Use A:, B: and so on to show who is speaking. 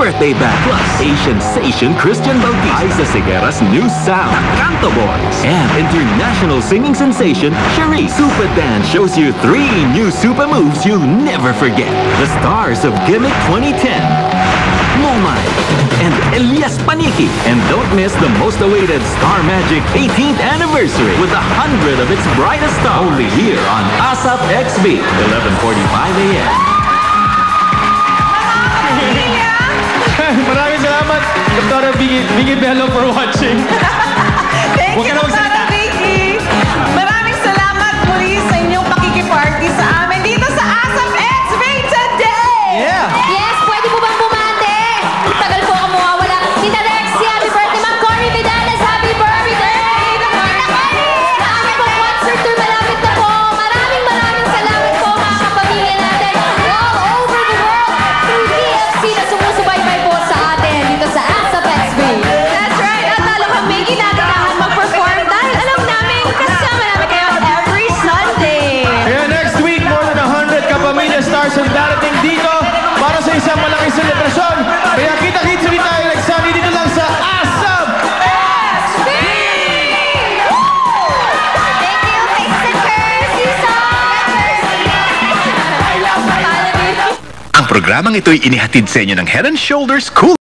A: Birthday Band, plus Asian Christian Bautista, Isa Seguera's new sound, Canto Boys, and international singing sensation, Cherie. Supa Dance shows you 3 new Supa moves you'll never forget. The stars of Gimmick 2010, Momay, and Elias Paniki. And don't miss the most awaited Star Magic 18th anniversary with 100 of its brightest stars. Only here on ASAP XB, 11:45 a.m.
B: Maraming salamat, Dr. Vicky Bello, for watching.
C: Thank you, Dr. Vicky. Maraming salamat muli sa inyong pakikiparty sa amin dito sa ASAP XB today!
B: Yeah!
D: Yes, pwede po bang bumate? Tagal po ako mawawala. Tita Rexy, happy birthday. Ma'am Cory Vidanes, happy birthday! Tita Connie, sa amin po concert tour, malapit na po. Maraming salamat po mga kapamilya natin all over the world through TFC na sumusubaybay po sa atin dito sa ASAP XB.
C: That's right. At lalo kami ginagahan mag-perform dahil alam namin kasama namin kayo every Sunday.
B: Kaya next week, more than 100 kapamilya stars ang darating dito para sa isang malaking selebrasyon. Kaya kita-kits ulit tayo nagsali dito lang sa ASAP!
D: Thank you, Mr. Kersey
A: Ang programang ito'y inihatid sa inyo ng Head & Shoulders Cool